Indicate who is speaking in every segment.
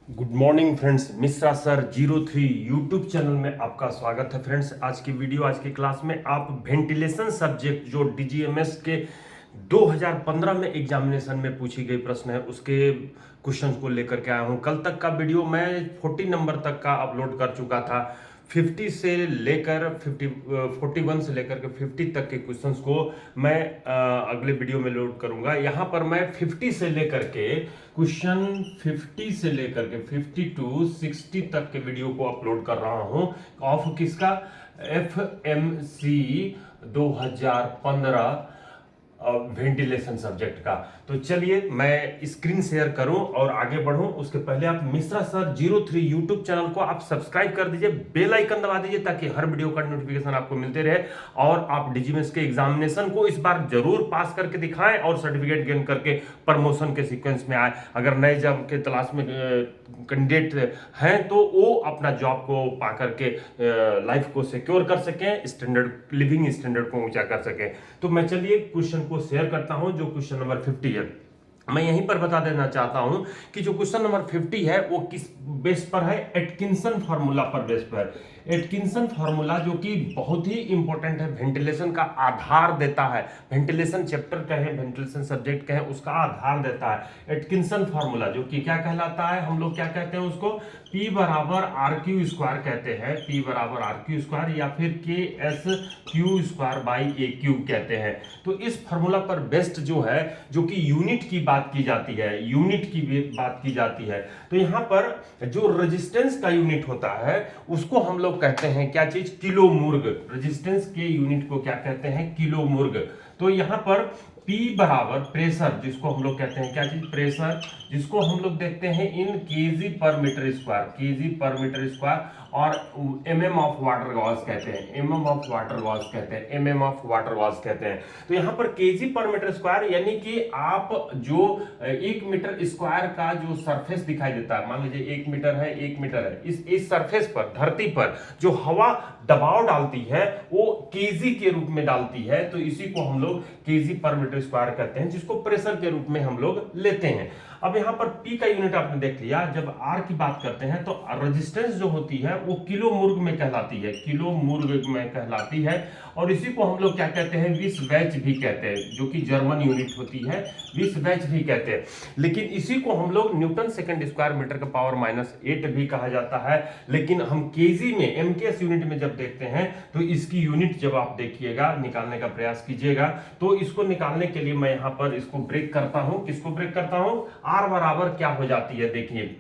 Speaker 1: Good morning friends, Mishra sir 03 YouTube channel में आपका स्वागत है। फ्रेंड्स, आज की क्लास में आप वेंटिलेशन सब्जेक्ट जो डीजीएमएस के 2015 में एग्जामिनेशन में पूछी गई प्रश्न है उसके क्वेश्चन को लेकर के आया हूं। कल तक का वीडियो मैं 40 नंबर तक का अपलोड कर चुका था। 50 से लेकर 41 से लेकर के 50 तक के क्वेश्चंस को मैं अगले वीडियो में लोड करूंगा। यहाँ पर मैं 50 से लेकर के क्वेश्चन 50 से लेकर के 50 टू 60 तक के वीडियो को अपलोड कर रहा हूं। ऑफ किसका? FMC 2015 वेंटिलेशन सब्जेक्ट का। तो चलिए मैं स्क्रीन शेयर करूं और आगे बढ़ूं। उसके पहले आप मिश्रा सर 03 यूट्यूब चैनल को आप सब्सक्राइब कर दीजिए, बेल आइकन दबा दीजिए ताकि हर वीडियो का नोटिफिकेशन आपको मिलते रहे और आप डीजीएमएस के एग्जामिनेशन को इस बार जरूर पास करके दिखाएं और सर्टिफिकेट गेन करके प्रमोशन के सीक्वेंस में आए। अगर नए जॉब के तलाश में कैंडिडेट हैं तो वो अपना जॉब को पा करके लाइफ को सिक्योर कर सकें, स्टैंडर्ड लिविंग स्टैंडर्ड को ऊंचा कर सकें। तो मैं चलिए क्वेश्चन को शेयर करता हूं जो क्वेश्चन नंबर 50 है। मैं यहीं पर बता देना चाहता हूं कि जो क्वेश्चन नंबर 50 है वो किस बेस पर है? एटकिंसन फार्मूला पर बेस पर। एटकिंसन फार्मूला जो कि बहुत ही इंपॉर्टेंट है, वेंटिलेशन का आधार देता है। वेंटिलेशन चैप्टर कहें, वेंटिलेशन सब्जेक्ट कहें, उसका आधार देता है एटकिंसन फार्मूला, जो कि क्या कहलाता है? हम लोग क्या कहते हैं उसको? P बराबर आर क्यू स्क्वायर कहते हैं। P बराबर आर क्यू स्क्वायर या फिर के S Q square by A cube कहते हैं। तो इस फार्मूला पर बेस्ड जो है, जो कि यूनिट की बात की जाती है, यूनिट की बात की जाती है। तो यहाँ पर जो रेजिस्टेंस का यूनिट होता है उसको हम लोग कहते हैं क्या चीज? किलोमूर्ग। रेजिस्टेंस के यूनिट को क्या कहते हैं? किलोमूर्ग। तो यहाँ पर P बराबर प्रेशर, जिसको हम लोग कहते हैं क्या चीज? प्रेशर, जिसको हम लोग देखते हैं इन केजी पर मीटर स्क्वायर, केजी पर मीटर स्क्वायर, और mm ऑफ वाटर गॉस कहते हैं, mm ऑफ वाटर गॉस कहते हैं, mm ऑफ वाटर गॉस कहते हैं। तो यहाँ पर केजी पर मीटर स्क्वायर यानी कि आप जो 1 मीटर स्क्वायर का जो सरफेस दिखाई देता है, मान लीजिए 1 मीटर है, 1 मीटर है, इस सरफेस पर, धरती पर जो हवा दबाव डालती है वो केजी के रूप में डालती है। तो इसी को हम लोग केजी पर मीटर स्क्वायर कहते हैं, जिसको प्रेशर के रूप में हम लोग लेते हैं। अब यहाँ पर P का यूनिट आपने देख लिया। जब R की बात करते हैं तो रेजिस्टेंस जो होती है वो किलोमूर्ग में कहलाती है, किलोमूर्ग में कहलाती है। और इसी को हम लोग क्या कहते हैं? विस्वैच भी कहते हैं, जो कि जर्मन यूनिट होती है, विस्वैच भी कहते हैं। लेकिन इसी को हम लोग न्यूटन सेकंड स्क्वायर मीटर का पावर -8 भी कहा जाता है। लेकिन हम केजी में, एमकेएस यूनिट में जब देखते हैं तो इसकी यूनिट जब आप देखिएगा, निकालने का प्रयास कीजिएगा, तो इसको निकालने के लिए मैं यहाँ पर इसको ब्रेक करता हूं। किसको ब्रेक करता हूं? R बराबर क्या हो जाती है? देखिए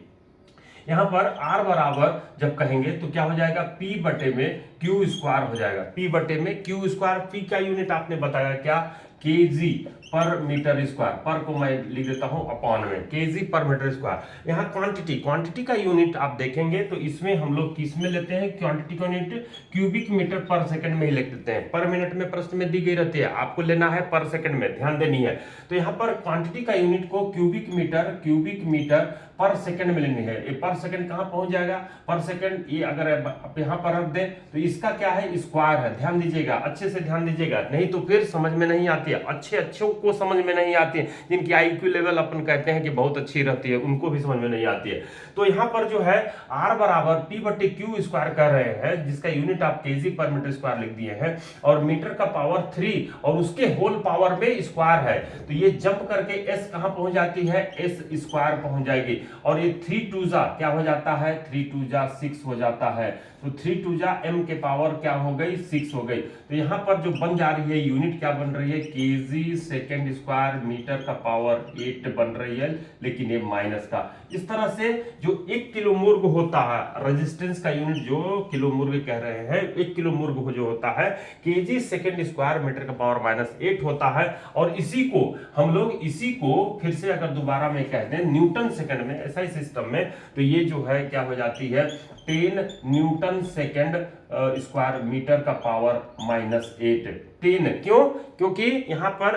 Speaker 1: यहां पर R बराबर जब कहेंगे तो क्या हो जाएगा? P बटे में Q स्क्वायर हो जाएगा। P बटे में Q स्क्वायर। P का यूनिट आपने बताया क्या? केजी पर मीटर स्क्वायर। पर को मैं लिख देता हूं अपॉन में, केजी पर मीटर स्क्वायर। यहाँ क्वांटिटी का यूनिट आप देखेंगे तो इसमें हम लोग किस में लेते हैं? क्वांटिटी का यूनिट क्यूबिक मीटर पर सेकंड में ही लिख देते हैं। पर मिनट में प्रश्न में दी गई रहती है, आपको लेना है पर सेकंड में, ध्यान देनी है। तो यहाँ पर क्वांटिटी का यूनिट को क्यूबिक मीटर पर सेकंड में लेनी है। ये पर सेकंड कहां पहुंच जाएगा? पर सेकंड, ये अगर आप यहां पर रख दें तो इसका क्या है? स्क्वायर है। ध्यान दीजिएगा, अच्छे से ध्यान दीजिएगा, नहीं तो फिर समझ में नहीं आती है। अच्छों को समझ में नहीं आती है, जिनकी आईक्यू लेवल अपन कहते हैं कि बहुत अच्छी रहती है, उनको भी समझ में नहीं आती है। तो यहां पर जो है R बराबर P बटे Q स्क्वायर कर रहे हैं, जिसका यूनिट आप केजी पर मीटर स्क्वायर लिख दिए हैं, और मीटर का पावर 3 और उसके होल पावर में स्क्वायर है। तो ये जंप करके S कहां पहुंच जाती है? S स्क्वायर पहुंच जाएगी। और ये 3 2 जा क्या हो जाता है? 3 2 जा 6 हो जाता है। तो 3 2 जा m के पावर क्या हो गई? 6 हो गई। तो यहां पर जो बन जा रही है यूनिट, क्या बन रही है? केजी सेकेंड स्क्वायर मीटर का पावर 8 बन रही है, लेकिन ये माइनस का। इस तरह से जो 1 किलोमूर्ग होता है, रेजिस्टेंस का यूनिट जो किलोमूर्ग कह रहे हैं, 1 किलोमूर्ग जो होता है केजी सेकेंड स्क्वायर मीटर का पावर -8 होता है। और इसी को फिर से अगर दोबारा में कह दें न्यूटन सेकंड में, ऐसा ही सिस्टम में, तो ये जो है क्या हो जाती है? 10 न्यूटन सेकंड स्क्वायर मीटर का पावर -8 10। क्यों? क्योंकि यहाँ पर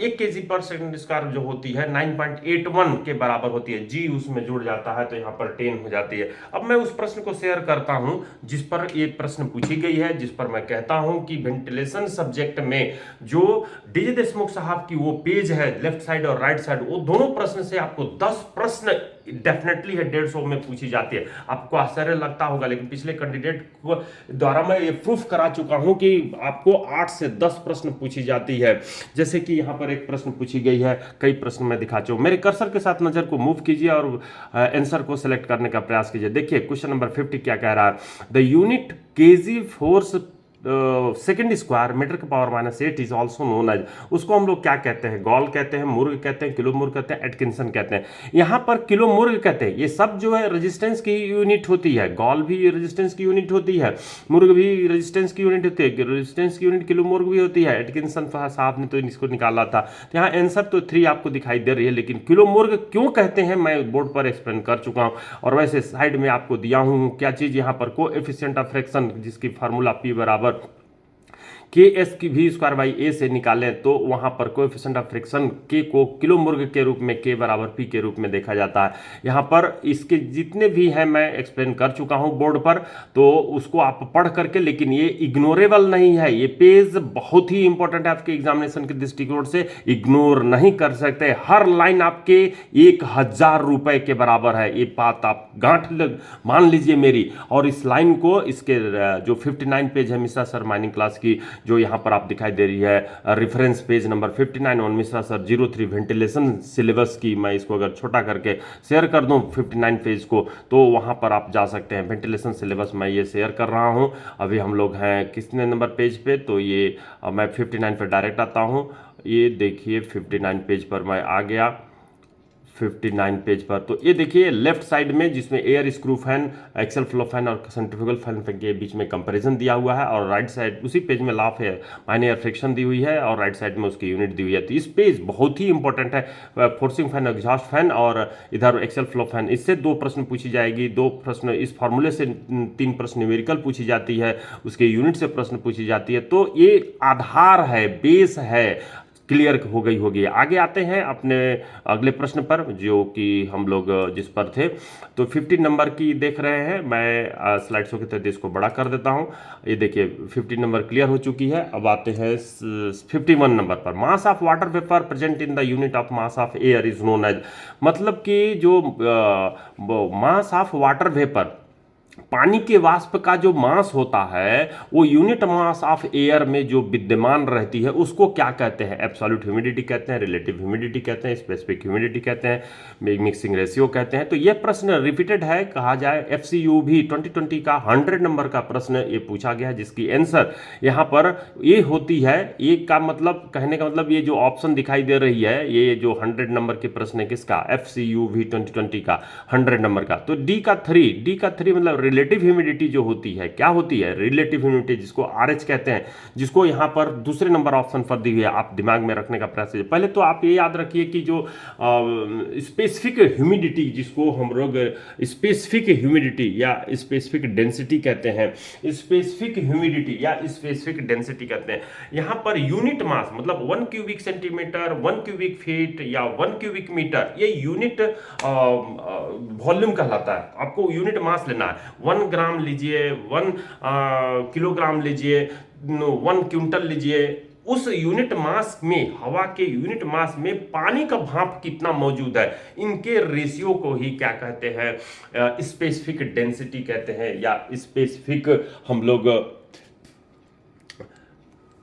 Speaker 1: 1 kg/सेकंड स्क्वायर जो होती है 9.81 के बराबर होती है, जी उसमें जुड़ जाता है तो यहाँ पर 10 हो जाती है। अब मैं उस प्रश्न को शेयर करता हूं जिस पर ये प्रश्न पूछी गई है, जिस पर मैं कहता हूं कि वेंटिलेशन सब्जेक्ट में जो डीजे देशमुख साहब की वो पेज है लेफ्ट साइड और राइट साइड, वो दोनों प्रश्न से आपको 10 प्रश्न डेफिनेटली है 150 में पूछी जाती है। आपको आश्चर्य लगता होगा, लेकिन पिछले कैंडिडेट को द्वारा मैं ये प्रूफ करा चुका हूं कि आपको 8 से 10 प्रश्न पूछी जाती है। जैसे कि यहां पर एक प्रश्न पूछी गई है, कई प्रश्न मैं दिखा चुका हूं। मेरे कर्सर के साथ नजर को मूव कीजिए और आंसर को सिलेक्ट करने का प्रयास कीजिए। देखिए क्वेश्चन नंबर 50 क्या कह रहा है, the unit kg force second square metre का power -8 is also known as, उसको हम लोग क्या कहते हैं, गॉल कहते हैं, मुर्ग कहते हैं, किलो मुर्ग कहते हैं, एटकिंसन कहते हैं। यहाँ पर किलो मुर्ग कहते हैं, ये सब जो है रेजिस्टेंस की यूनिट होती है। गॉल भी रेजिस्टेंस की यूनिट होती है, मुर्ग भी रेजिस्टेंस की यूनिट होती है, रेजिस्टेंस की यूनिट किलो मुर्ग भी होती है। एटकिंसन साहब ने तो इसको निकाला था, तो यहाँ आंसर तो 3 आपको दिखाई दे रही है, लेकिन किलो मुर्ग क्यों कहते हैं मैं बोर्ड पर एक्सप्लेन कर चुका हूँ। और वैसे साइड में आपको दिया हूँ क्या चीज, यहाँ पर कोएफिशिएंट ऑफ फ्रैक्शन जिसकी फार्मूला P बराबर KS की V स्क्वायर बाई A से निकालें तो वहां पर कोएफिशिएंट ऑफ फ्रिक्शन K को किलो मुर्ग के रूप में K बराबर P के रूप में देखा जाता है। यहाँ पर इसके जितने भी हैं मैं एक्सप्लेन कर चुका हूं बोर्ड पर, तो उसको आप पढ़ करके, लेकिन ये इग्नोरेबल नहीं है। ये पेज बहुत ही इंपॉर्टेंट है आपके एग्जामिनेशन के दृष्टिकोण से, इग्नोर नहीं कर सकते। हर लाइन आपके 1000 रुपए के बराबर है, ये बात आप गांठ मान लीजिए मेरी। और इस लाइन को इसके जो 59 पेज है मिश्रा सर माइनिंग क्लास की, जो यहां पर आप दिखाई दे रही है reference page number 59 on Mishra sir 03 ventilation syllabus की, मैं इसको अगर छोटा करके शेयर कर दूं 59 पेज को, तो वहां पर आप जा सकते हैं। वेंटिलेशन सिलेबस मैं ये शेयर कर रहा हूं। अभी हम लोग हैं कितने नंबर पेज पे, तो ये मैं 59 पे डायरेक्ट आता हूं। ये देखिए 59 पेज पर मैं आ गया, 59 पेज पर। तो ये देखिए लेफ्ट साइड में जिसमें air screw fan, axial flow fan और सेंट्रीफ्यूगल फैन के बीच में कंपैरिजन दिया हुआ है, और राइट साइड उसी पेज में लाफ है माइनर एयर फ्रिक्शन दी हुई है, और राइट साइड में उसकी यूनिट दी हुई है। तो इस पेज बहुत ही इंपॉर्टेंट है, फोर्सिंग फैन, एग्जॉस्ट फैन और इधर एक्सेल फ्लो फैन। इससे 2 प्रश्न पूछी जाएगी, 2 प्रश्न इस फॉर्मूले से 3 प्रश्न न्यूमेरिकल पूछी जाती है, उसके यूनिट से प्रश्न पूछी जाती है। तो ये आधार है, बेस है, क्लियर हो गई होगी। आगे आते हैं अपने अगले प्रश्न पर, जो कि हम लोग जिस पर थे। तो 50 नंबर की देख रहे हैं, मैं स्लाइड शो के तहत इसको बड़ा कर देता हूं। ये देखिए 50 नंबर क्लियर हो चुकी है। अब आते हैं 51 नंबर पर। Mass of water vapour present in the unit of mass of air is known as, मतलब कि जो मास ऑफ वाटर वेपर, पानी के वाष्प का जो मास होता है वो यूनिट मास ऑफ एयर में जो विद्यमान रहती है उसको क्या कहते हैं? एब्सोल्यूट ह्यूमिडिटी कहते हैं, रिलेटिव ह्यूमिडिटी कहते हैं, स्पेसिफिक ह्यूमिडिटी कहते हैं, मिक्सिंग रेशियो कहते हैं। तो ये प्रश्न रिपीटेड है, कहा जाए FCU भी 2020 का 100 नंबर का प्रश्न ये पूछा गया है, जिसकी आंसर यहाँ पर ये होती है। एक का मतलब, कहने का मतलब, ये जो ऑप्शन दिखाई दे रही है, ये जो 100 नंबर के प्रश्न है किसका? FCU भी 2020 का 100 नंबर का। तो D का 3 मतलब रिलेटिव ह्यूमिडिटी जो होती है, क्या होती है? रिलेटिव ह्यूमिडिटी, जिसको RH कहते हैं, जिसको यहां पर दूसरे नंबर ऑप्शन पर दी हुई है। आप दिमाग में रखने का प्रयास कीजिए। पहले तो आप ये याद रखिए कि जो स्पेसिफिक ह्यूमिडिटी, जिसको हम लोग स्पेसिफिक ह्यूमिडिटी या स्पेसिफिक डेंसिटी कहते हैं, स्पेसिफिक ह्यूमिडिटी या स्पेसिफिक डेंसिटी कहते हैं। यहां पर यूनिट मास मतलब 1 क्यूबिक सेंटीमीटर, 1 क्यूबिक फीट या 1 क्यूबिक मीटर, ये यूनिट वॉल्यूम कहलाता है। आपको यूनिट मास लेना है, 1 ग्राम लीजिए, 1 किलोग्राम लीजिए, 1 क्विंटल लीजिए। उस यूनिट मास में, हवा के यूनिट मास में पानी का भाप कितना मौजूद है, इनके रेशियो को ही क्या कहते हैं? स्पेसिफिक डेंसिटी कहते हैं, या स्पेसिफिक हम लोग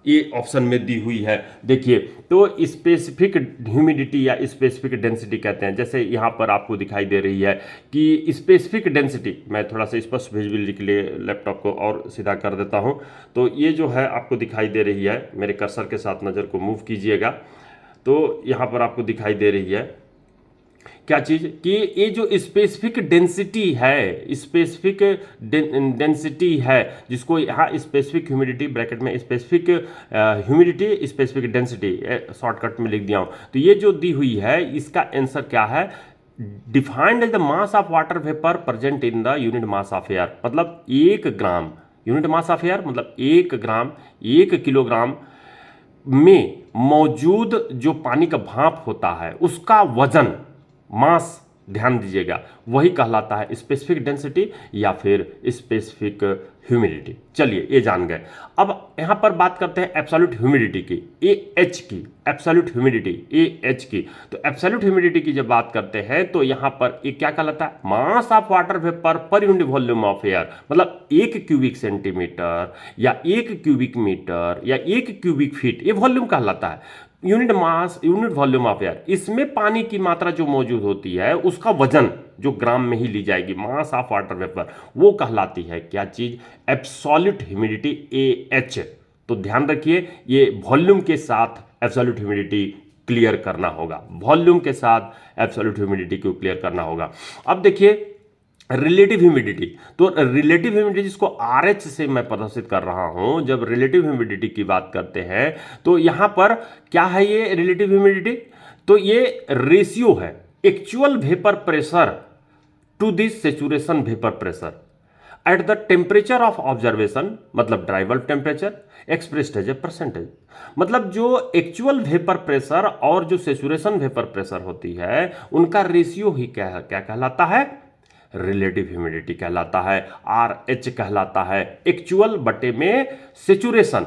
Speaker 1: ये ऑप्शन में दी हुई है। देखिए, तो स्पेसिफिक ह्यूमिडिटी या स्पेसिफिक डेंसिटी कहते हैं। जैसे यहाँ पर आपको दिखाई दे रही है कि स्पेसिफिक डेंसिटी, मैं थोड़ा सा स्पष्ट विजिबिलिटी के लिए लैपटॉप को और सीधा कर देता हूँ। तो ये जो है आपको दिखाई दे रही है, मेरे कर्सर के साथ नज़र को मूव कीजिएगा, तो यहाँ पर आपको दिखाई दे रही है क्या चीज, कि ये जो स्पेसिफिक डेंसिटी है, स्पेसिफिक डेंसिटी है, जिसको यहाँ स्पेसिफिक ह्यूमिडिटी ब्रैकेट में specific humidity specific density shortcut में लिख दिया हूँ। तो ये जो दी हुई है, इसका आंसर क्या है? Defined as the mass of water vapour present in the unit mass of air, मतलब 1 gram unit mass of air मतलब 1 ग्राम 1 किलोग्राम में मौजूद जो पानी का भाप होता है उसका वजन, मास, ध्यान दीजिएगा, वही कहलाता है स्पेसिफिक डेंसिटी या फिर स्पेसिफिक ह्यूमिडिटी। चलिए ये जान गए। अब यहां पर बात करते हैं एब्सोल्यूट ह्यूमिडिटी की, AH की, एब्सोल्यूट ह्यूमिडिटी AH की। तो एब्सोल्यूट ह्यूमिडिटी की जब बात करते हैं तो यहां पर ये क्या कहलाता है, मास of water vapour per unit volume of air, मतलब 1 क्यूबिक सेंटीमीटर या 1 क्यूबिक मीटर या 1 क्यूबिक फीट, ये वॉल्यूम कहलाता है। Unit mass, unit volume of air, इसमें पानी की मात्रा जो मौजूद होती है उसका वजन जो ग्राम में ही ली जाएगी, मास ऑफ वाटर वेपर, वो कहलाती है क्या चीज, एब्सोल्यूट ह्यूमिडिटी AH। तो ध्यान रखिए ये वॉल्यूम के साथ एब्सोल्यूट ह्यूमिडिटी क्लियर करना होगा, वॉल्यूम के साथ एब्सोल्यूट ह्यूमिडिटी को क्लियर करना होगा। अब देखिए रिलेटिव ह्यूमिडिटी, तो रिलेटिव ह्यूमिडिटी जिसको RH से मैं प्रदर्शित कर रहा हूं, जब रिलेटिव ह्यूमिडिटी की बात करते हैं तो यहां पर क्या है ये रिलेटिव ह्यूमिडिटी, तो ये रेशियो है actual vapour pressure to this saturation vapour pressure at the temperature of observation, मतलब dry bulb temperature expressed as a percentage. मतलब जो एक्चुअल वेपर प्रेशर और जो सेचुरेशन वेपर प्रेशर होती है उनका रेशियो ही क्या कहलाता है, रिलेटिव ह्यूमिडिटी कहलाता है, RH कहलाता है, एक्चुअल बटे में सेचुरेशन।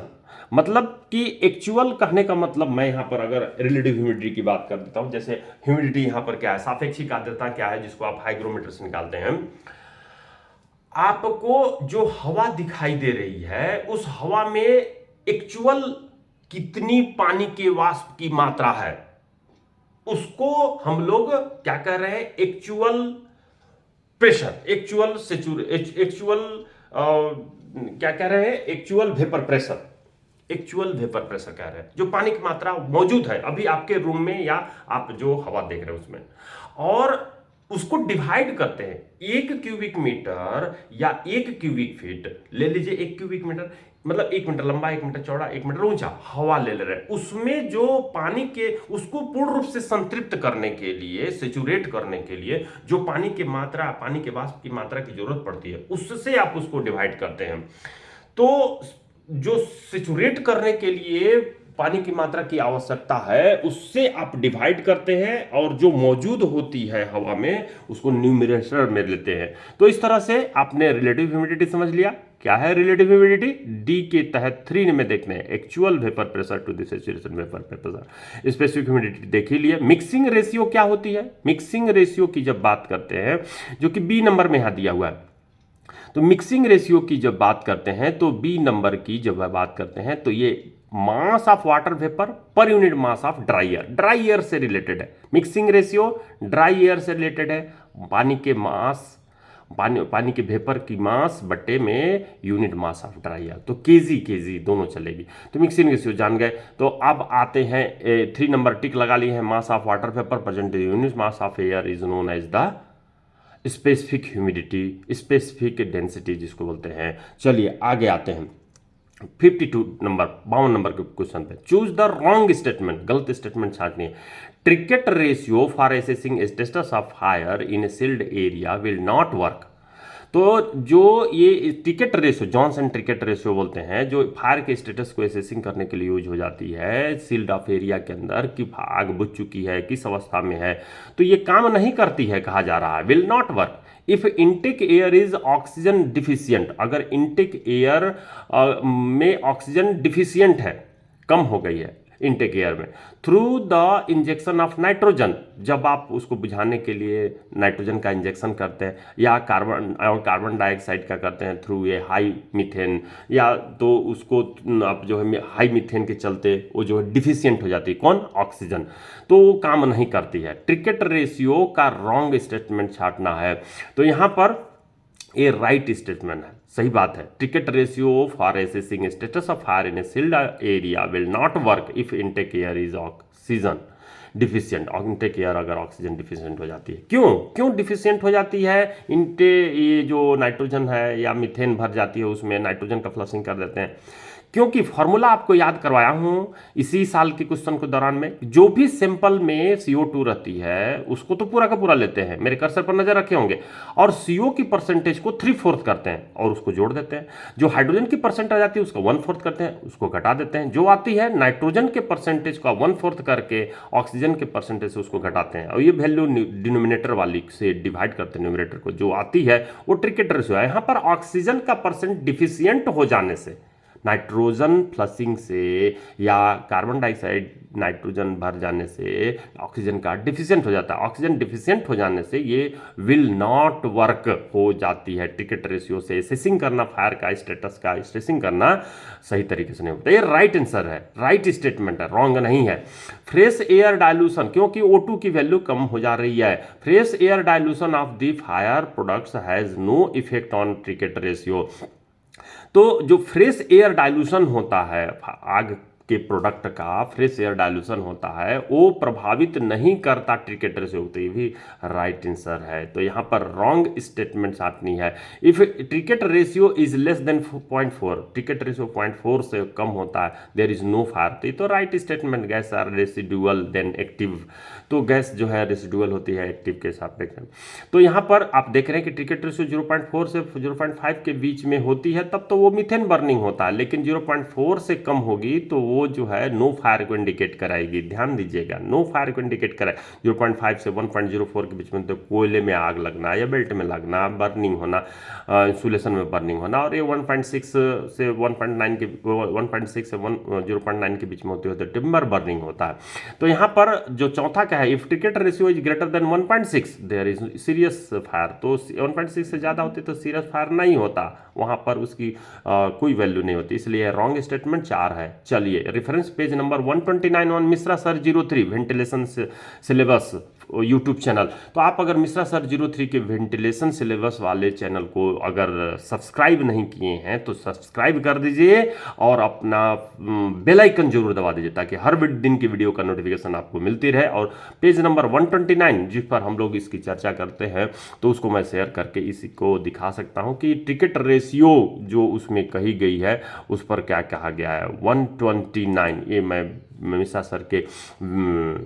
Speaker 1: मतलब कि एक्चुअल कहने का मतलब, मैं यहां पर अगर रिलेटिव ह्यूमिडिटी की बात कर देता हूं, जैसे ह्यूमिडिटी यहां पर क्या है, सापेक्षिक आर्द्रता क्या है जिसको आप हाइग्रोमीटर से निकालते हैं, आपको जो हवा दिखाई दे रही है उस हवा में एक्चुअल कितनी पानी के वाष्प की मात्रा है उसको हम लोग क्या कह रहे हैं, एक्चुअल प्रेशर, एक्चुअल क्या कह रहे हैं, actual vapour pressure, actual vapour pressure कह रहे हैं, जो पानी की मात्रा मौजूद है अभी आपके रूम में या आप जो हवा देख रहे हैं उसमें, और उसको डिवाइड करते हैं 1 क्यूबिक मीटर या 1 क्यूबिक फीट। ले लीजिए 1 क्यूबिक मीटर मतलब 1 मीटर लंबा, 1 मीटर चौड़ा, 1 मीटर ऊंचा हवा ले रहे हैं, उसमें जो पानी के उसको पूर्ण रूप से संतृप्त करने के लिए, सेचुरेट करने के लिए जो पानी की मात्रा, पानी के वाष्प की मात्रा की जरूरत पड़ती है, उससे आप उसको डिवाइड करते हैं। तो जो सेचुरेट करने के लिए पानी की मात्रा की आवश्यकता है उससे आप डिवाइड करते हैं और जो मौजूद होती है हवा में उसको न्यूमरेटर में लेते हैं। तो इस तरह से आपने रिलेटिव ह्यूमिडिटी समझ लिया। क्या है रिलेटिव ह्यूमिडिटी, डी के तहत 3 में देखते हैं, actual vapour pressure to the saturation vapour pressure, specific humidity देख ही लिए। मिक्सिंग रेशियो क्या होती है, मिक्सिंग रेशियो की जब बात करते हैं जो कि बी नंबर में यहां दिया हुआ है, तो मिक्सिंग रेशियो की जब बात करते हैं तो बी नंबर की जब बात करते हैं तो ये मास of water vapour per unit mass of dry air, dry air से रिलेटेड है। मिक्सिंग रेशियो ड्राई एयर से रिलेटेड है, पानी के मास, पानी के वेपर की मास बटे में unit mass of dry air, तो केजी दोनों चलेगी। तो मिक्सिंग रेशियो जान गए। तो अब आते हैं 3 नंबर टिक लगा लिए हैं, mass of water vapour present unit mass of air is known as the specific humidity, specific density जिसको बोलते हैं। चलिए आगे आते हैं 52 नंबर के क्वेश्चन पे। चूज द रॉन्ग स्टेटमेंट, गलत स्टेटमेंट छांटनी है। Trickett ratio for assessing status of fire in a sealed area will not work. तो जो ये Trickett ratio, Johnson Trickett ratio बोलते हैं, जो फायर के स्टेटस को असेसिंग करने के लिए यूज हो जाती है सील्ड ऑफ एरिया के अंदर कि आग बुझ चुकी है, किस अवस्था में है, तो ये काम नहीं करती है कहा जा रहा है, will not work if intake air is oxygen deficient. अगर इनटेक एयर में ऑक्सीजन डिफिशियंट है, कम हो गई है इनटेक एयर में, through the injection of nitrogen, जब आप उसको बुझाने के लिए नाइट्रोजन का इंजेक्शन करते हैं, या कार्बन डाइऑक्साइड का करते हैं थ्रू ए हाई मीथेन, या तो उसको आप जो है हाई मीथेन के चलते वो जो है डिफिशियंट हो जाती है, कौन, ऑक्सीजन, तो वो काम नहीं करती है। ट्रिकेट रेशियो का रॉन्ग स्टेटमेंट छांटना है। तो यहां पर ये राइट स्टेटमेंट है, सही बात है। Trickett ratio for assessing status of fire in a sealed area will not work if intake air is oxygen deficient. Intake air अगर ऑक्सीजन डिफिशियंट हो जाती है, क्यों डिफिशियंट हो जाती है, ये जो नाइट्रोजन है या मीथेन भर जाती है उसमें, नाइट्रोजन का फ्लशिंग कर देते हैं, क्योंकि फॉर्मूला आपको याद करवाया हूं इसी साल के क्वेश्चन के दौरान में, जो भी सैंपल में CO2 रहती है उसको तो पूरा का पूरा लेते हैं, मेरे कर्सर पर नजर रखे होंगे, और CO की परसेंटेज को 3/4 करते हैं और उसको जोड़ देते हैं। जो हाइड्रोजन की परसेंट आ जाती है उसको 1/4 करते हैं, उसको घटा देते हैं। जो आती है नाइट्रोजन के परसेंटेज का 1/4 करके ऑक्सीजन के परसेंटेज से उसको घटाते हैं, और ये वैल्यू डिनोमिनेटर वाली से डिवाइड करते हैं न्यूमरेटर को, जो आती है वो ट्रिकेट रेशियो है। यहां पर ऑक्सीजन का परसेंट डिफिशियंट हो जाने से, नाइट्रोजन फ्लशिंग से या कार्बन डाइऑक्साइड नाइट्रोजन भर जाने से ऑक्सीजन का डिफिशियंट हो जाता है। ऑक्सीजन डिफिशियंट हो जाने से ये विल नॉट वर्क हो जाती है। ट्रिकेट रेशियो से असेसिंग करना फायर का स्टेटस का असेसिंग करना सही तरीके से नहीं होता। ये राइट आंसर है, राइट स्टेटमेंट है, रॉन्ग नहीं है। फ्रेश एयर डाइल्यूशन, क्योंकि O2 की वैल्यू कम हो जा रही है, fresh air dilution of the fire products has no effect on Trickett ratio. तो जो फ्रेश एयर डाइल्यूशन होता है, आग के प्रोडक्ट का फ्रेश एयर डाइल्यूशन होता है, वो प्रभावित नहीं करता ट्रिकेट रेशियो। तो ये भी राइट आंसर है। तो यहाँ पर रॉन्ग स्टेटमेंट आती है। If Trickett ratio is less than 0.4, Trickett ratio 0.4 से कम होता है, देयर इज नो फायर। तो right statement, gas are residual than active. तो गैस जो है रेसिडुअल होती है एक्टिव के सापेक्ष। तो यहाँ पर आप देख रहे हैं कि ट्रिकेट रेशियो 0.4 से 0.5 के बीच में होती है, तब तो वो मीथेन बर्निंग होता है, लेकिन 0.4 से कम होगी तो वो जो है नो फायर को इंडिकेट कराएगी। ध्यान दीजिएगा, नो फायर को इंडिकेट कराए। 0.5 से 1.04 के बीच में तो कोयले में आग लगना या बेल्ट में लगना, बर्निंग होना, इंसुलेशन में बर्निंग होना, और ये 1.6 से 1.9 के 1.6 से 0.9 के बीच में होती है तो टिम्बर बर्निंग होता है। तो यहाँ पर जो चौथा क्या है, if Trickett ratio is greater than 1.6 there is serious fire. तो 1.6 से ज़्यादा होती तो सीरियस फायर नहीं होता, वहाँ पर उसकी कोई वैल्यू नहीं होती, इसलिए रॉन्ग स्टेटमेंट 4 है। चलिए reference page number 129 on Mishra sir 03 ventilation syllabus YouTube channel. तो आप अगर मिश्रा सर 03 के वेंटिलेशन सिलेबस वाले चैनल को अगर सब्सक्राइब नहीं किए हैं तो सब्सक्राइब कर दीजिए और अपना बेल आइकन जरूर दबा दीजिए, ताकि हर दिन की वीडियो का नोटिफिकेशन आपको मिलती रहे। और पेज नंबर 129 जिस पर हम लोग इसकी चर्चा करते हैं, तो उसको मैं शेयर करके इसी को दिखा सकता हूं कि ट्रिकेट रेशियो जो उसमें कही गई है उस पर क्या कहा गया है। 129, ये मैं मिश्रा सर के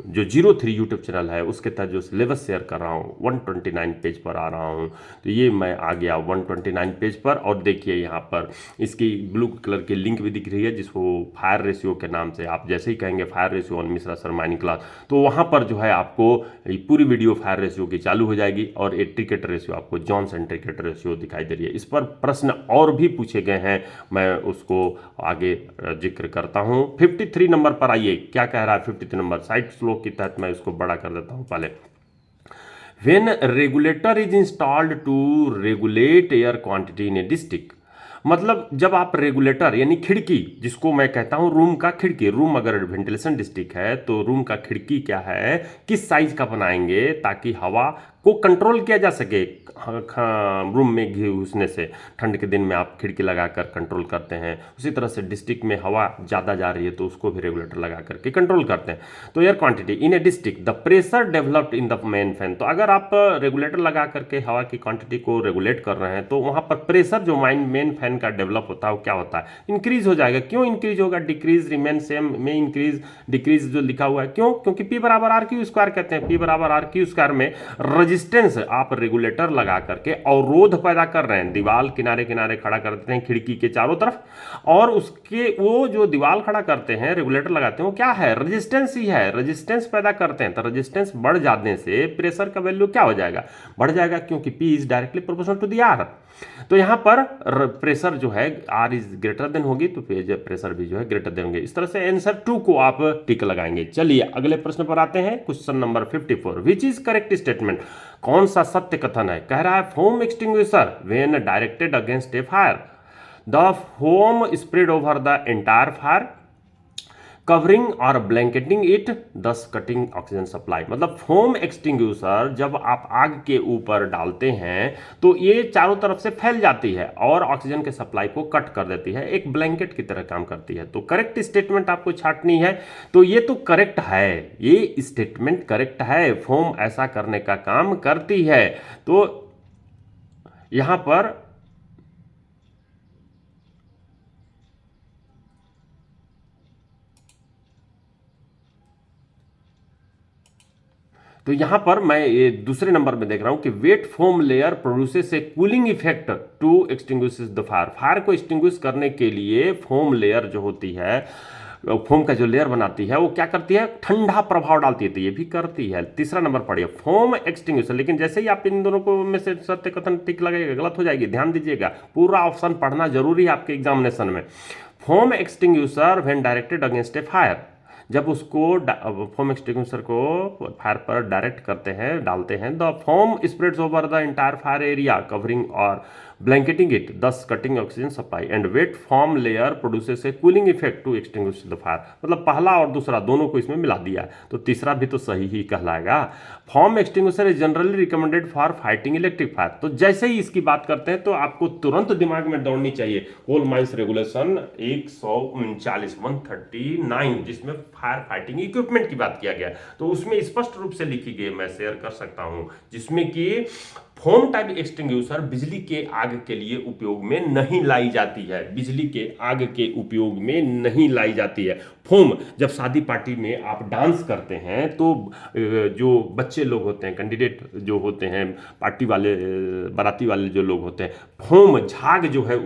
Speaker 1: जो 03 यूट्यूब चैनल है उसके तहत जो सिलेबस शेयर कर रहा हूँ 129 पेज पर आ रहा हूँ। तो ये मैं आ गया 129 पेज पर, और देखिए यहाँ पर इसकी ब्लू कलर की लिंक भी दिख रही है, जिसको फायर रेशियो के नाम से आप जैसे ही कहेंगे fire ratio on Mishra sir mining class, तो वहाँ पर जो है आपको पूरी वीडियो फायर रेशियो की चालू हो जाएगी, और एक ट्रिकेट रेशियो आपको जॉनसन ट्रिकेट रेशियो दिखाई दे रही है। इस पर प्रश्न और भी पूछे गए हैं, मैं उसको आगे जिक्र करता हूँ। 53 नंबर पर आइए, क्या कह रहा है 53 नंबर, साइड श्लोक के तहत मैं इसको बड़ा कर देता हूं पहले। When regulator is installed to regulate air quantity in a district, मतलब जब आप रेगुलेटर यानी खिड़की, जिसको मैं कहता हूं रूम का खिड़की, रूम अगर वेंटिलेशन डिस्ट्रिक्ट है तो रूम का खिड़की क्या है, किस साइज का बनाएंगे ताकि हवा को कंट्रोल किया जा सके। रूम में घी घुसने से ठंड के दिन में आप खिड़की लगाकर कंट्रोल करते हैं, उसी तरह से डिस्ट्रिक्ट में हवा ज़्यादा जा रही है तो उसको भी रेगुलेटर लगा करके कंट्रोल करते हैं। तो air quantity in A district the pressure developed in the main fan, तो अगर आप रेगुलेटर लगा करके हवा की क्वांटिटी को रेगुलेट कर रहे हैं तो वहाँ पर प्रेशर जो मेन फैन का डेवलप होता है वो क्या होता है, इंक्रीज हो जाएगा। क्यों इंक्रीज होगा, डिक्रीज रिमेन सेम में इंक्रीज डिक्रीज जो लिखा हुआ है, क्यों, क्योंकि P बराबर RQ स्क्वायर कहते हैं। P बराबर RQ स्क्वायर में रेजिस्टेंस आप रेगुलेटर लगा करके अवरोध पैदा कर रहे हैं, दीवार किनारे किनारे खड़ा कर देते हैं खिड़की के चारों तरफ, और उसके वो जो दीवार खड़ा करते हैं रेगुलेटर लगाते हैं वो क्या है, रेजिस्टेंस ही है, रेजिस्टेंस पैदा करते हैं। तो रेजिस्टेंस बढ़ जाने से प्रेशर का वैल्यू क्या हो जाएगा, बढ़ जाएगा, क्योंकि P is directly proportional to the R। तो यहां पर प्रेशर जो है R इज ग्रेटर देन होगी तो प्रेशर भी जो है ग्रेटर देन होंगे। इस तरह से आंसर 2 को आप टिक लगाएंगे। चलिए अगले प्रश्न पर आते हैं, question number 54, which is correct statement, कौन सा सत्य कथन है। कह रहा है foam extinguisher when directed against a fire, the foam spread over the entire fire, covering और blanketing it thus cutting oxygen supply. मतलब फोम एक्सटिंग्विशर जब आप आग के ऊपर डालते हैं तो ये चारों तरफ से फैल जाती है और ऑक्सीजन के सप्लाई को कट कर देती है, एक ब्लैंकेट की तरह काम करती है। तो करेक्ट स्टेटमेंट आपको छांटनी है, तो ये तो करेक्ट है, ये स्टेटमेंट करेक्ट है, फोम ऐसा करने का काम करती है। तो यहां पर तो यहां पर मैं ये दूसरे नंबर में देख रहा हूं कि wet foam layer produces a cooling effect to extinguish the fire. Fire को एक्सटिंग्विश करने के लिए फोम लेयर जो होती है, फोम का जो लेयर बनाती है, वो क्या करती है, ठंडा प्रभाव डालती है। तो ये भी करती है। तीसरा नंबर पढ़िए, फोम एक्सटिंग्विशर। लेकिन जैसे ही आप इन दोनों को में से सत्य कथन टिक लगेगा, गलत हो जाएगी। ध्यान दीजिएगा, पूरा ऑप्शन पढ़ना जरूरी है आपके एग्जामिनेशन में। Foam extinguisher when directed against a fire, जब उसको फोम एक्सटिंग्विशर को फायर पर डायरेक्ट करते हैं, डालते हैं, the foam spreads over the entire fire area covering और blanketing it, thus cutting oxygen supply and wet foam layer produces a cooling effect to extinguish the fire. मतलब पहला और दूसरा दोनों को इसमें मिला दिया है, तो तीसरा भी तो सही ही कहलाएगा। Form extinguisher is generally recommended for fighting electric fire. तो जैसे ही इसकी बात करते हैं तो आपको तुरंत दिमाग में दौड़नी चाहिए कोल माइंस रेगुलेशन 139, जिसमें फायर फाइटिंग इक्विपमेंट की बात किया गया, तो उसमें स्पष्ट रूप से लिखी गई, मैं शेयर कर सकता हूं, जिसमें कि फोम टाइप एक्सटिंग्विशर बिजली के आग के लिए उपयोग में नहीं लाई जाती है। बिजली के आग के उपयोग में नहीं लाई जाती है। फोम, जब शादी पार्टी में आप डांस करते हैं तो जो बच्चे लोग होते हैं, कैंडिडेट जो होते हैं, पार्टी वाले, बाराती वाले जो लोग होते हैं, फोम झाग जो है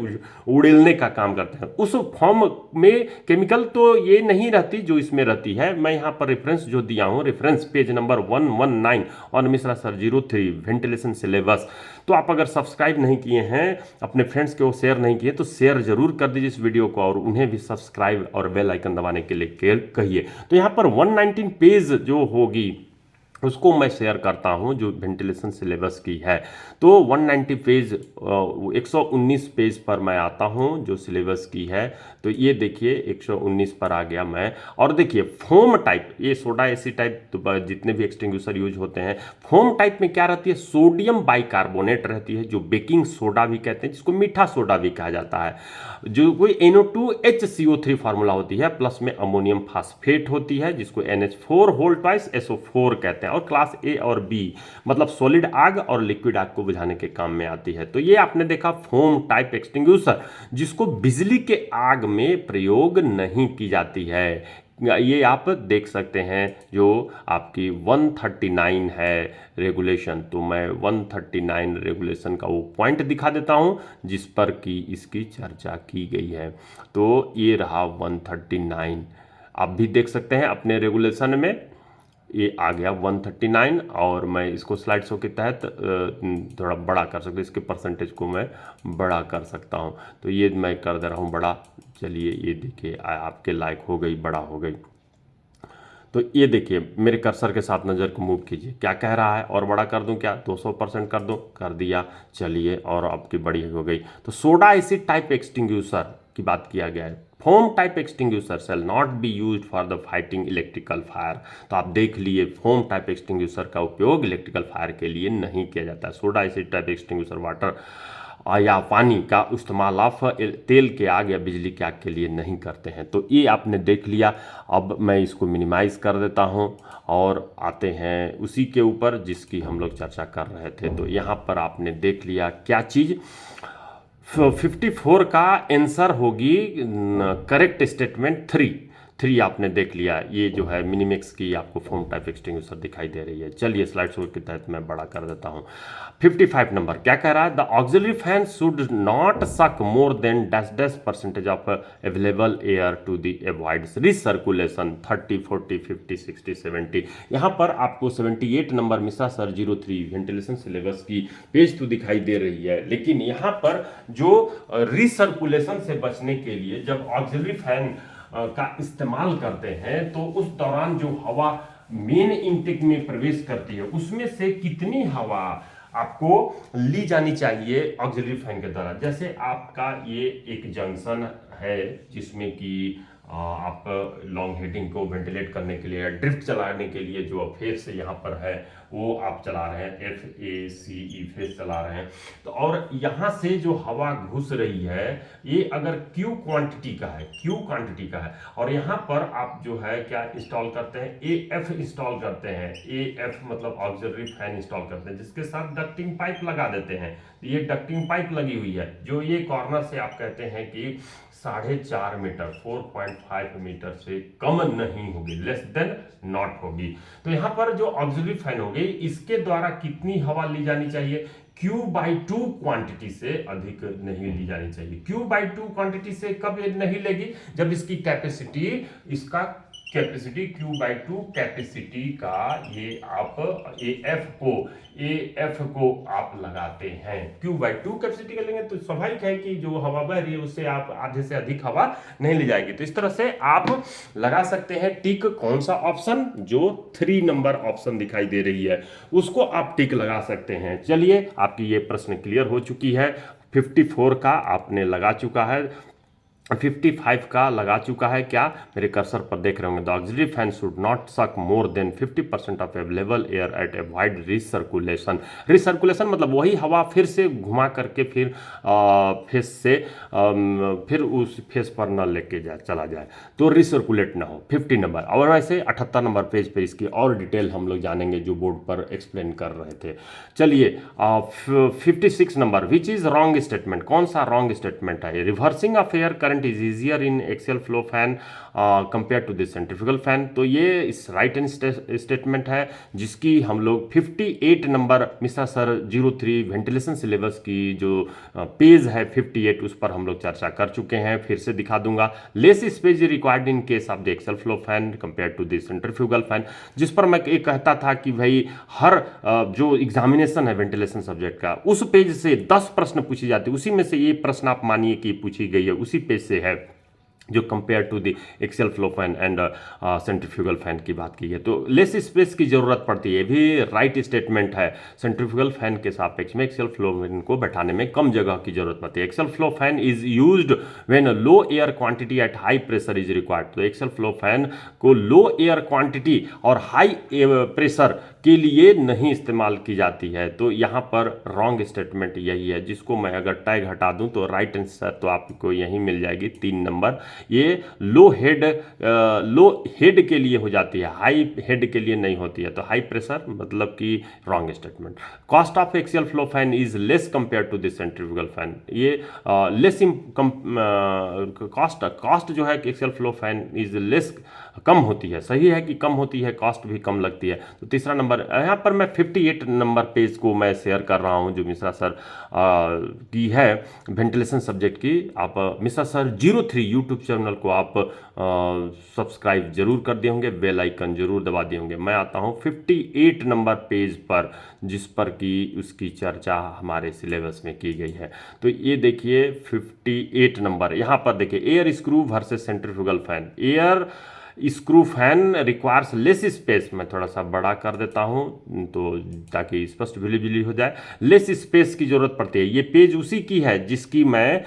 Speaker 1: उड़ेलने का काम करते हैं। उस फोम में केमिकल तो ये नहीं रहती जो इसमें रहती है। मैं यहाँ पर रेफरेंस जो दिया हूँ, reference page number 119 on Mishra sir 03 ventilation syllabus. तो आप अगर सब्सक्राइब नहीं किए हैं, अपने फ्रेंड्स को शेयर नहीं किए, तो शेयर जरूर कर दीजिए इस वीडियो को, और उन्हें भी सब्सक्राइब और बेल आइकन दबाने के लिए कहिए। तो यहाँ पर 119 पेज जो होगी उसको मैं शेयर करता हूं, जो वेंटिलेशन सिलेबस की है। तो 190 पेज 119 पेज पर मैं आता हूं जो सिलेबस की है। तो ये देखिए 119 पर आ गया मैं, और देखिए फोम टाइप, ये सोडा एसी टाइप तो जितने भी एक्सटिंग्विशर यूज होते हैं, फोम टाइप में क्या रहती है, सोडियम बाइकार्बोनेट रहती है, जो बेकिंग सोडा भी कहते हैं, जिसको मीठा सोडा भी कहा जाता है, जो कोई NO2HCO3 फार्मूला होती है, प्लस में अमोनियम फास्फेट होती है, जिसको NH4 होल ट्वाइस SO4 कहते हैं, और क्लास ए और बी मतलब सॉलिड आग और लिक्विड आग को बुझाने के काम में आती है। तो ये आपने देखा फोम टाइप एक्सटिंग्विशर, जिसको बिजली के आग में प्रयोग नहीं की जाती है। ये आप देख सकते हैं जो आपकी 139 है रेगुलेशन। तो मैं 139 रेगुलेशन का वो पॉइंट दिखा देता हूं जिस पर कि इसकी चर्चा की गई है। तो ये रहा 139, आप भी देख सकते हैं अपने रेगुलेशन में, ये आ गया 139, और मैं इसको स्लाइड शो के तहत थोड़ा बड़ा कर सकता हूँ, इसके परसेंटेज को मैं बड़ा कर सकता हूँ। तो ये मैं कर दे रहा हूँ बड़ा। चलिए ये देखिए आपके लायक हो गई, बड़ा हो गई। तो ये देखिए मेरे कर्सर के साथ नज़र को मूव कीजिए, क्या कह रहा है, और बड़ा कर दूं क्या, 200% कर दूं, कर दिया। चलिए, और आपकी बड़ी हो गई। तो सोडा एसिड टाइप एक्सटिंग्विशर की बात किया गया है। Foam type extinguisher shall not be used for the fighting electrical fire. तो आप देख लिए, फोम टाइप एक्सटिंग्विशर का उपयोग इलेक्ट्रिकल फायर के लिए नहीं किया जाता है। Soda acid type extinguisher water या पानी का इस्तेमाल आप तेल के आग या बिजली के आग के लिए नहीं करते हैं। तो ये आपने देख लिया। अब मैं इसको मिनिमाइज कर देता हूं और आते हैं उसी के ऊपर जिसकी हम लोग चर्चा कर रहे थे। तो यहाँ पर आपने देख लिया क्या चीज़, 54 का आंसर होगी करेक्ट स्टेटमेंट 3 आपने देख लिया। ये जो है मिनिमिक्स की आपको फोम टाइप एक्सटिंग्विशर दिखाई दे रही है। चलिए स्लाइड शो के तहत मैं बड़ा कर देता हूं। 55 नंबर क्या कह रहा है, the auxiliary fan should not suck more than %% of available air to the avoid recirculation 30, 40, 50, 60, 70। यहाँ पर आपको 78 number Mishra sir 03 ventilation syllabus की पेज तो दिखाई दे रही है, लेकिन यहाँ पर जो रिसर्कुलेशन से बचने के लिए जब ऑक्सिलरी फैन का इस्तेमाल करते हैं तो उस दौरान जो हवा मेन इनटेक में प्रवेश करती है उसमें से कितनी हवा आपको ली जानी चाहिए ऑक्सिलरी फैन के द्वारा। जैसे आपका ये एक जंक्शन है जिसमें कि आप लॉन्ग हीटिंग को वेंटिलेट करने के लिए, ड्रिफ्ट चलाने के लिए जो फेस यहाँ पर है वो आप चला रहे हैं, FACE फेस चला रहे हैं। तो और यहाँ से जो हवा घुस रही है ये अगर Q क्वांटिटी का है, Q क्वांटिटी का है, और यहाँ पर आप जो है क्या इंस्टॉल करते हैं, AF इंस्टॉल करते हैं। AF मतलब ऑक्सिलरी फैन इंस्टॉल करते हैं, जिसके साथ डक्टिंग पाइप लगा देते हैं। तो ये डक्टिंग पाइप लगी हुई है जो ये कॉर्नर से आप कहते हैं कि 4.5 मीटर 4.5 मीटर से कम नहीं होगी, लेस देन नॉट होगी। तो यहाँ पर जो ऑक्सिलरी फैन होगी इसके द्वारा कितनी हवा ली जानी चाहिए, Q/2 क्वांटिटी से अधिक नहीं ली जानी चाहिए। Q/2 क्वांटिटी से कब ये नहीं लेगी, जब इसकी कैपेसिटी, इसका कैपेसिटी Q/2 कैपेसिटी का ये आप AF को आप लगाते हैं। Q/2 कैपेसिटी का लेंगे तो स्वाभाविक है कि जो हवा बह रही है उससे आप आधे से अधिक हवा नहीं ली जाएगी। तो इस तरह से आप लगा सकते हैं टिक। कौन सा ऑप्शन, जो 3 नंबर ऑप्शन दिखाई दे रही है उसको आप टिक लगा सकते हैं। चलिए आपकी ये प्रश्न क्लियर हो चुकी है। 54 का आपने लगा चुका है, 55 का लगा चुका है। क्या मेरे कर्सर पर देख रहे होंगे, the auxiliary fan should not suck more than 50% of available air at avoid recirculation. Recirculation मतलब वही हवा फिर से घुमा करके फिर फेस से फिर उस फेस पर न लेके चला जाए, तो रिसर्कुलेट ना हो। 50 नंबर। और वैसे 78 नंबर पेज पर इसकी और डिटेल हम लोग जानेंगे जो बोर्ड पर एक्सप्लेन कर रहे थे। चलिए 56 number, which is wrong statement. कौन सा रॉन्ग स्टेटमेंट है। Reversing of air current is easier in axial flow fan compared to the centrifugal fan। तो ये इस राइट एंड स्टेटमेंट है जिसकी हम लोग 58 number Mishra sir 03 ventilation syllabus की जो पेज है 58 उस पर हम लोग चर्चा कर चुके हैं। फिर से दिखा दूंगा। Less space required in case of the axial flow fan compare to the centrifugal fan, जिस पर मैं ये कहता था कि भाई हर जो एग्जामिनेशन है वेंटिलेशन सब्जेक्ट का उस पेज से 10 प्रश्न पूछी जाती है, उसी में से ये प्रश्न आप मानिए कि पूछी गई है, उसी पेज से है जो compare to the axial flow fan and centrifugal fan की बात की है। तो लेस स्पेस की जरूरत पड़ती है, भी राइट स्टेटमेंट है। सेंट्रीफ्यूगल फैन के सापेक्ष में एक्सेल फ्लो फैन को बैठाने में कम जगह की जरूरत पड़ती है। Axial flow fan is used when low air quantity at high pressure is required. तो एक्सेल फ्लो फैन को लो एयर क्वांटिटी और हाई प्रेशर के लिए नहीं इस्तेमाल की जाती है। तो यहाँ पर रॉन्ग स्टेटमेंट यही है, जिसको मैं अगर टैग हटा दूं तो राइट आंसर तो आपको यही मिल जाएगी 3 नंबर। ये लो हेड के लिए हो जाती है, हाई हेड के लिए नहीं होती है। तो हाई प्रेशर मतलब कि wrong statement. Cost of axial flow fan is less compare to the centrifugal fan. ये लेस कॉस्ट जो है axial flow fan is less, कम होती है। सही है कि कम होती है, कॉस्ट भी कम लगती है। तो तीसरा नंबर यहाँ पर मैं 58 नंबर पेज को मैं शेयर कर रहा हूँ जो मिश्रा सर की है वेंटिलेशन सब्जेक्ट की। आप मिश्रा सर 03 यूट्यूब चैनल को आप सब्सक्राइब जरूर कर दिए होंगे, बेल आइकन जरूर दबा दिए होंगे। मैं आता हूँ 58 नंबर पेज पर, जिस पर कि उसकी चर्चा हमारे सिलेबस में की गई है। तो ये देखिए 58 नंबर, यहाँ पर देखिए air screw versus centrifugal fan. Air screw fan requires less space, मैं थोड़ा सा बड़ा कर देता हूं तो ताकि स्पष्ट विजिबिलिटी हो जाए। लेस स्पेस की जरूरत पड़ती है। ये पेज उसी की है जिसकी मैं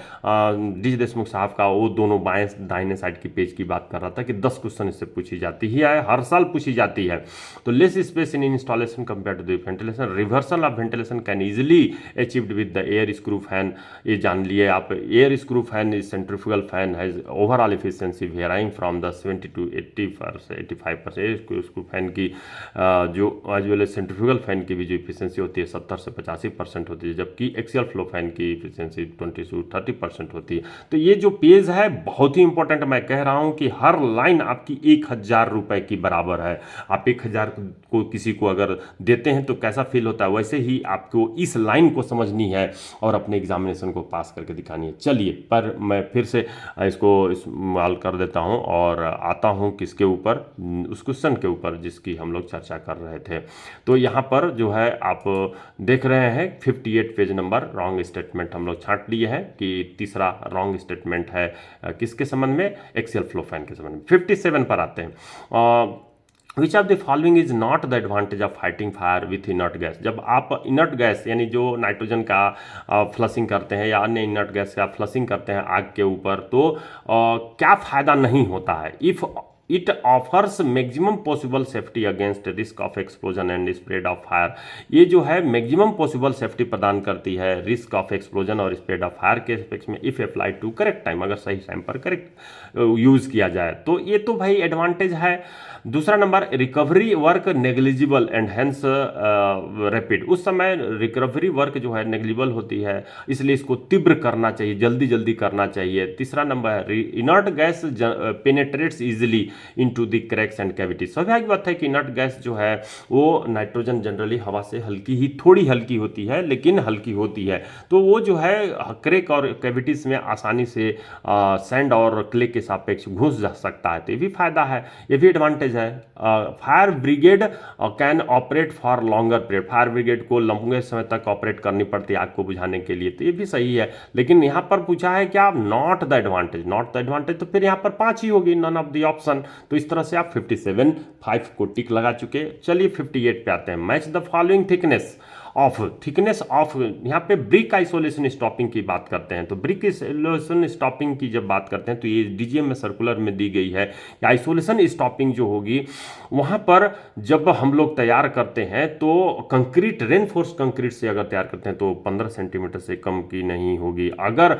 Speaker 1: डी देशमुख साहब का वो दोनों बाएं दाहिने साइड की पेज की बात कर रहा था कि 10 क्वेश्चन इससे पूछी जाती ही है, हर साल पूछी जाती है। तो less space in installation compare to the ventilation, reversal of ventilation can easily achieved with the air screw fan. ये जान लिए आप, air screw fan is centrifugal fan has overall efficiency varying from the 70 to 85%। Screw fan की जो as well as centrifugal fan की भी जो efficiency होती है 70 से 85% होती है, जबकि एक्सियल फ्लो फैन की इफिशियंसी 20 से 30% होती है। तो ये जो पेज है बहुत ही इंपॉर्टेंट, मैं कह रहा हूं कि हर लाइन आपकी 1000 रुपए की बराबर है। आप 1000 को किसी को अगर देते हैं तो कैसा फील होता है, वैसे ही आपको इस लाइन को समझनी है और अपने एग्जामिनेशन को पास करके दिखानी है। चलिए पर मैं फिर से इसको इस्तेमाल कर देता हूं और आता हूं किसके ऊपर, उस क्वेश्चन के ऊपर जिसकी हम लोग चर्चा कर रहे थे। तो यहाँ पर जो है आप देख रहे हैं 58 पेज नंबर, रॉन्ग स्टेटमेंट हम लोग छांट लिए हैं कि तीसरा रॉन्ग स्टेटमेंट है किसके संबंध में, एक्सियल फ्लो फैन के संबंध में। 57 पर आते हैं। Which of the following is not the advantage of fighting fire with inert gas. जब आप इनर्ट गैस यानी जो नाइट्रोजन का फ्लशिंग करते हैं या अन्य इनर्ट गैस का फ्लशिंग करते हैं आग के ऊपर, तो क्या फायदा नहीं होता है। If it offers maximum possible safety against risk of explosion and spread of fire. ये जो है मैक्सिमम पॉसिबल सेफ्टी प्रदान करती है रिस्क ऑफ एक्सप्लोजन और स्प्रेड ऑफ फायर के एस्पेक्ट्स में, if applied to correct time, अगर सही टाइम पर करेक्ट यूज़ किया जाए तो ये तो भाई एडवांटेज है। दूसरा number, recovery work negligible and hence rapid. उस समय रिकवरी वर्क जो है नेग्लिजिबल होती है, इसलिए इसको तीव्र करना चाहिए, जल्दी जल्दी करना चाहिए। तीसरा नंबर है, inert gas penetrates easily into the cracks and cavities. स्वाभाविक बात है कि इनर्ट गैस जो है वो नाइट्रोजन जनरली हवा से हल्की ही, थोड़ी हल्की होती है लेकिन हल्की होती है, तो वो जो है क्रैक और कैविटीज में आसानी से सैंड और क्ले के सापेक्ष घुस जा सकता है, तो ये भी फायदा है, ये भी एडवांटेज है। Fire brigade can operate for longer period. Fire brigade को लंबे समय तक ऑपरेट करनी पड़ती है आग को बुझाने के लिए, तो ये भी सही है। लेकिन यहाँ पर पूछा है क्या, not the advantage, not the advantage, तो फिर यहाँ पर 5 ही होगी, नन ऑफ द ऑप्शन। तो इस तरह से आप 57 5 को टिक लगा चुके। चलिए 58 पे आते हैं। Match the following thickness of, यहाँ पे ब्रिक आइसोलेशन स्टॉपिंग की बात करते हैं। तो ब्रिक आइसोलेशन स्टॉपिंग की जब बात करते हैं तो ये डीजीएम में सर्कुलर में दी गई है। आइसोलेशन स्टॉपिंग जो होगी वहाँ पर जब हम लोग तैयार करते हैं तो कंक्रीट, रेनफोर्स कंक्रीट से अगर तैयार करते हैं तो 15 सेंटीमीटर से कम की नहीं होगी। अगर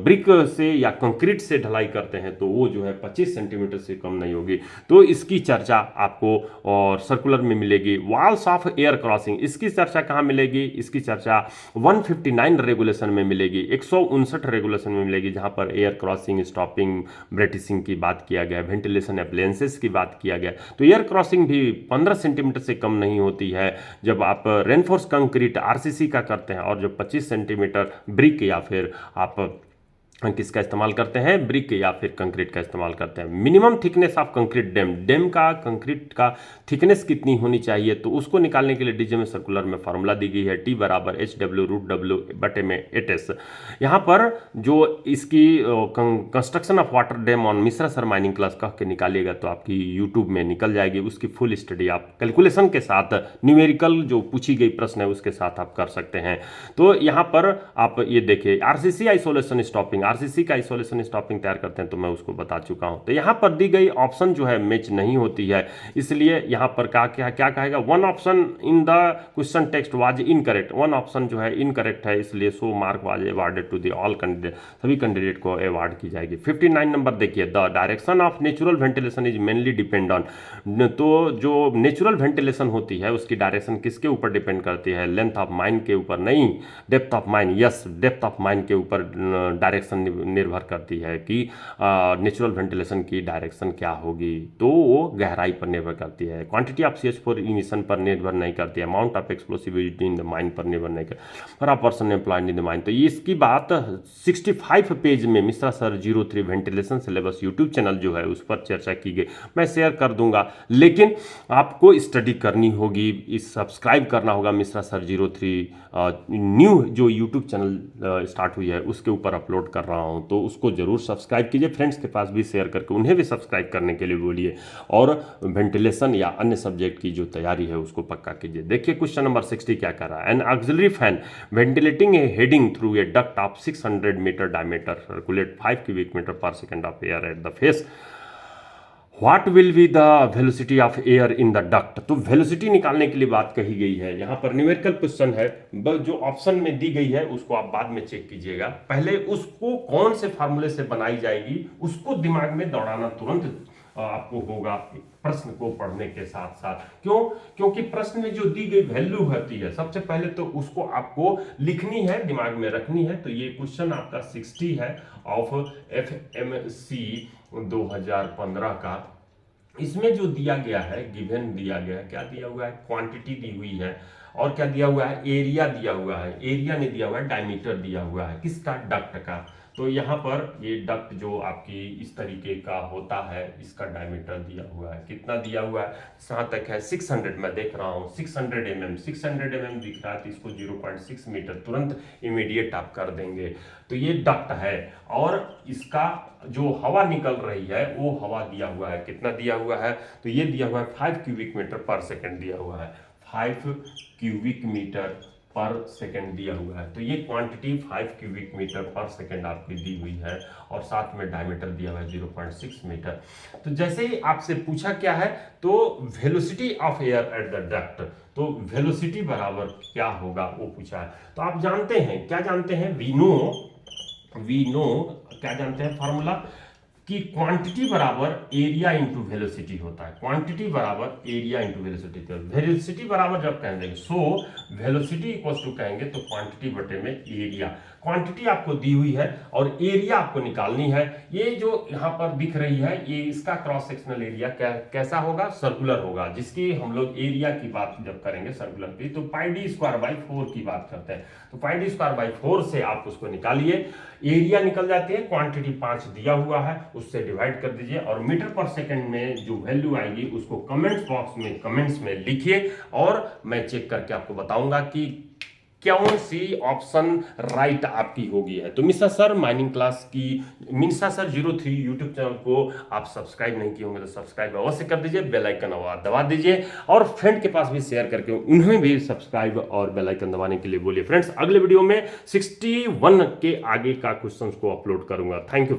Speaker 1: ब्रिक से या कंक्रीट से ढलाई करते हैं तो वो जो है 25 सेंटीमीटर से कम नहीं होगी। तो इसकी चर्चा आपको और सर्कुलर में मिलेगी। वॉल्स ऑफ एयर क्रॉसिंग, इसकी चर्चा कहाँ मिलेगी, इसकी चर्चा 159 रेगुलेशन में मिलेगी, 159 रेगुलेशन में मिलेगी, जहाँ पर एयर क्रॉसिंग, स्टॉपिंग, ब्रेटिसिंग की बात किया गया, वेंटिलेशन अप्लायंसेस की बात किया गया। तो एयर क्रॉसिंग भी 15 सेंटीमीटर से कम नहीं होती है जब आप रेनफोर्स कंक्रीट आरसीसी का करते हैं, और जो 25 सेंटीमीटर ब्रिक या फिर आप किसका इस्तेमाल करते हैं, ब्रिक या फिर कंक्रीट का इस्तेमाल करते हैं। Minimum thickness of concrete dam का कंक्रीट का थिकनेस कितनी होनी चाहिए, तो उसको निकालने के लिए डीजे में सर्कुलर में फार्मूला दी गई है, T बराबर HW√W/8S। यहाँ पर जो इसकी construction of water dam on Mishra sir mining class कह के निकालिएगा तो आपकी यूट्यूब में निकल जाएगी, उसकी फुल स्टडी आप कैलकुलेशन के साथ, न्यूमेरिकल जो पूछी गई प्रश्न है उसके साथ आप कर सकते हैं। तो यहाँ पर आप ये देखिए, आरसीसी आइसोलेशन स्टॉपिंग, आरसीसी का आइसोलेशन स्टॉपिंग तैयार करते हैं तो मैं उसको बता चुका हूं। तो यहां पर दी गई ऑप्शन जो है मैच नहीं होती है, इसलिए यहां पर क्या कहेगा, one option in the question text was incorrect, one option जो है इनकरेक्ट है, इसलिए so mark was awarded to the all candidate, सभी कैंडिडेट को अवार्ड की जाएगी। 59 नंबर देखिए, the direction of natural ventilation is mainly depend on, तो जो नेचुरल वेंटिलेशन होती है उसकी डायरेक्शन किसके ऊपर डिपेंड करती है, लेंथ ऑफ माइन के ऊपर नहीं, depth of mine, yes depth of mine के ऊपर डायरेक्शन निर्भर करती है कि नेचुरल वेंटिलेशन की डायरेक्शन क्या होगी, तो वो गहराई पर निर्भर करती है। क्वांटिटी ऑफ CH4 इमिशन पर निर्भर नहीं करती है, amount of explosivity in the mine पर निर्भर नहीं करती, पर person employed in the mine. तो इसकी बात 65 पेज में Mishra sir 03 ventilation syllabus YouTube channel जो है उस पर चर्चा की गई, मैं शेयर कर दूंगा, लेकिन आपको स्टडी करनी होगी, इस सब्सक्राइब करना होगा मिश्रा सर 03 न्यू जो यूट्यूब चैनल स्टार्ट हुई है उसके ऊपर अपलोड कर रहा हूं, तो उसको जरूर सब्सक्राइब कीजिए, फ्रेंड्स के पास भी शेयर करके उन्हें भी सब्सक्राइब करने के लिए बोलिए, और वेंटिलेशन या अन्य सब्जेक्ट की जो तैयारी है उसको पक्का कीजिए। देखिए क्वेश्चन नंबर 60 क्या कर रहा है, an auxiliary fan ventilating a heading through a duct of 600 metre diameter circulate 5 cubic metre per second of air at the face, what will be the velocity of air in the duct. तो velocity निकालने के लिए बात कही गई है, यहाँ पर न्यूमेरिकल क्वेश्चन है, जो ऑप्शन में दी गई है उसको आप बाद में चेक कीजिएगा, पहले उसको कौन से फार्मूले से बनाई जाएगी उसको दिमाग में दौड़ाना तुरंत आपको होगा प्रश्न को पढ़ने के साथ साथ। क्यों? क्योंकि प्रश्न में जो दी गई वैल्यू होती है सबसे पहले तो उसको आपको लिखनी है, दिमाग में रखनी है। तो ये क्वेश्चन आपका 60 है ऑफ FMC 2015 का। इसमें जो दिया गया है, गिवन दिया गया है, क्या दिया हुआ है, क्वांटिटी दी हुई है, और क्या दिया हुआ है, एरिया दिया हुआ है, एरिया नहीं दिया हुआ है, डायमीटर दिया हुआ है, किसका, डक्ट का। तो यहाँ पर ये डक्ट जो आपकी इस तरीके का होता है इसका डायमीटर दिया हुआ है, कितना दिया हुआ है, जहाँ तक है 600, मैं देख रहा हूँ 600 mm, 600 mm दिख रहा है तो इसको 0.6 मीटर तुरंत इमीडिएट आप कर देंगे। तो ये डक्ट है, और इसका जो हवा निकल रही है वो हवा दिया हुआ है, कितना दिया हुआ है, तो ये दिया हुआ है 5 क्यूबिक मीटर पर सेकेंड दिया हुआ है, 5 क्यूबिक मीटर पर सेकेंड दिया हुआ है। तो ये quantity 5 cubic metre per second आपकी दी हुई है और साथ में डायमीटर दिया हुआ है 0.6 मीटर। तो जैसे ही आपसे पूछा क्या है, तो velocity of air at the duct, तो वेलोसिटी बराबर क्या होगा वो पूछा है। तो आप जानते हैं, क्या जानते हैं, वी नो क्या जानते हैं फॉर्मूला, कि क्वांटिटी बराबर एरिया इंटू वेलोसिटी होता है। क्वांटिटी बराबर एरिया इंटू वेलोसिटी, तो वेलोसिटी बराबर जब कहेंगे सो वेलोसिटी इक्वल टू कहेंगे तो क्वांटिटी बटे में एरिया। क्वांटिटी आपको दी हुई है और एरिया आपको निकालनी है। ये जो यहाँ पर दिख रही है, ये इसका क्रॉस सेक्शनल एरिया कैसा होगा, सर्कुलर होगा, जिसकी हम लोग एरिया की बात जब करेंगे सर्कुलर की, तो पाई डी स्क्वायर बाई 4 की बात करते हैं। तो पाई डी स्क्वायर बाई 4 से आप उसको निकालिए, एरिया निकल जाती है, क्वांटिटी 5 दिया हुआ है, उससे डिवाइड कर दीजिए और मीटर पर सेकंड में जो वैल्यू आएगी उसको कमेंट्स में लिखिए और मैं चेक करके आपको बताऊंगा कि कौन सी ऑप्शन राइट आपकी होगी है। तो मिश्रा सर माइनिंग क्लास की मिश्रा सर 03 यूट्यूब चैनल को आप सब्सक्राइब नहीं किए होंगे तो सब्सक्राइब अवश्य कर दीजिए, बेल आइकन दबा दीजिए और फ्रेंड के पास भी शेयर करके उन्हें भी सब्सक्राइब और बेल आइकन दबाने के लिए बोलिए। फ्रेंड्स, अगले वीडियो में 61 के आगे का क्वेश्चंस को अपलोड करूंगा। Thank you.